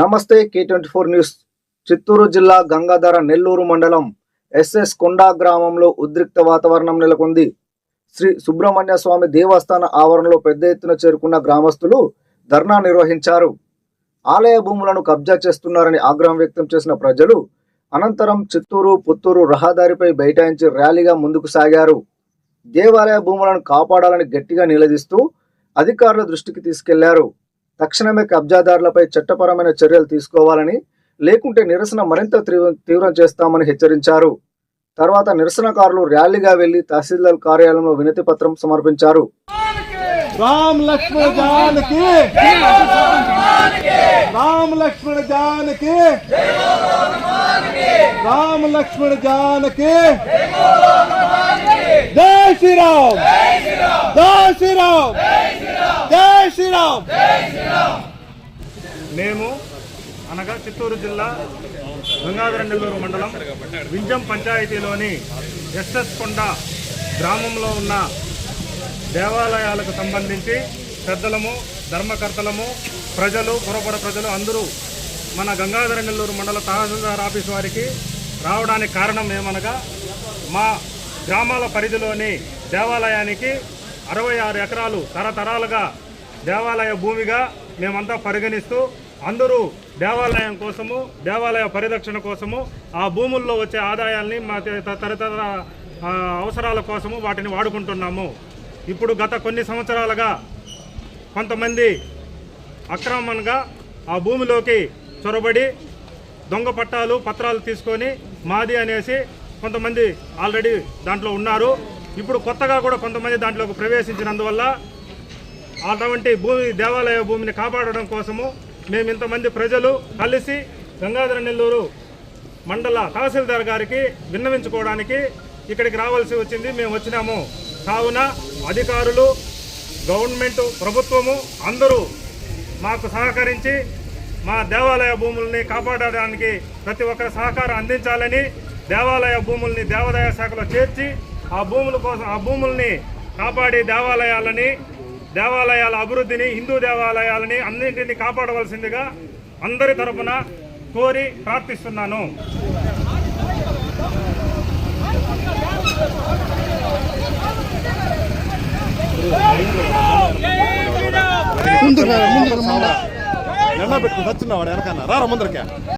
నమస్తే K24 news. Chittoor జిల్లా గంగాధర నెల్లూరు మండలం SS కొండ గ్రామంలో ఉద్రిక్త వాతావరణం నెలకొంది. శ్రీ సుబ్రహ్మణ్య స్వామి దేవస్థాన ఆవరణలో పెద్ద ఎత్తున చేరుకున్న గ్రామస్తులు ధర్నా నిర్వహించారు. ఆలయ భూములను కబ్జా చేస్తున్నారని ఆగ్రహం వ్యక్తం చేసిన ప్రజలు అనంతరం చిత్తూరు పుత్తూరు రహదారిపై బైఠాయించి ర్యాలీగా ముందుకు సాగారు. దేవాలయ భూములను కాపాడాలని గట్టిగా నిలదీస్తూ అధికారుల దృష్టికి తీసుకెళ్లారు. తక్షణమే కబ్జాదారులపై చట్టపరమైన చర్యలు తీసుకోవాలని, లేకుంటే నిరసన మరింత తీవ్రం చేస్తామని హెచ్చరించారు. తర్వాత నిరసనకారులు ర్యాలీగా వెళ్లి తహసీల్దార్ కార్యాలయంలో వినతి పత్రం సమర్పించారు. రామ్ లక్ష్మణ జానకి, రామ్ లక్ష్మణ జానకి, రామ్ లక్ష్మణ జానకి, జై శ్రీరామ్, జై శ్రీరామ్, జై శ్రీరామ్. మేము అనగా చిత్తూరు జిల్లా గంగాధర నెల్లూరు మండలం వింజం పంచాయతీలోని SS కొండ గ్రామంలో ఉన్న దేవాలయాలకు సంబంధించి పెద్దలము, ధర్మకర్తలము, ప్రజలు, పురపర ప్రజలు అందరూ మన గంగాధర నెల్లూరు మండల తహసీల్దార్ ఆఫీస్ వారికి రావడానికి కారణం ఏమనగా, మా గ్రామాల పరిధిలోని దేవాలయానికి 66 ఎకరాలు తరతరాలుగా దేవాలయ భూమిగా మేమంతా పరిగణిస్తూ అందరూ దేవాలయం కోసము, దేవాలయ పరిరక్షణ కోసము, ఆ భూముల్లో వచ్చే ఆదాయాల్ని మా తరతర అవసరాల కోసము వాటిని వాడుకుంటున్నాము. ఇప్పుడు గత కొన్ని సంవత్సరాలుగా కొంతమంది అక్రమంగా ఆ భూమిలోకి చొరబడి దొంగ పత్రాలు తీసుకొని మాది అనేసి కొంతమంది ఆల్రెడీ దాంట్లో ఉన్నారు. ఇప్పుడు కొత్తగా కూడా కొంతమంది దాంట్లోకి ప్రవేశించినందువల్ల అటువంటి దేవాలయ భూమిని కాపాడడం కోసము మేము ఇంతమంది ప్రజలు కలిసి గంగాధర నెల్లూరు మండల తహసీల్దార్ గారికి విన్నవించుకోవడానికి ఇక్కడికి రావాల్సి వచ్చింది. మేము వచ్చినాము. కావున అధికారులు, గవర్నమెంట్, ప్రభుత్వము అందరూ మాకు సహకరించి మా దేవాలయ భూముల్ని కాపాడడానికి ప్రతి ఒక్కరి సహకారం అందించాలని, దేవాలయ భూముల్ని దేవాదాయ శాఖలో చేర్చి ఆ భూముల్ని కాపాడి దేవాలయాల అభివృద్ధిని, హిందూ దేవాలయాలని అన్నింటినీ కాపాడవలసిందిగా అందరి తరపున కోరి ప్రార్థిస్తున్నాను. పెట్టుకుని చచ్చున్నావాడు వెనకన్నా రారా ముందరకే.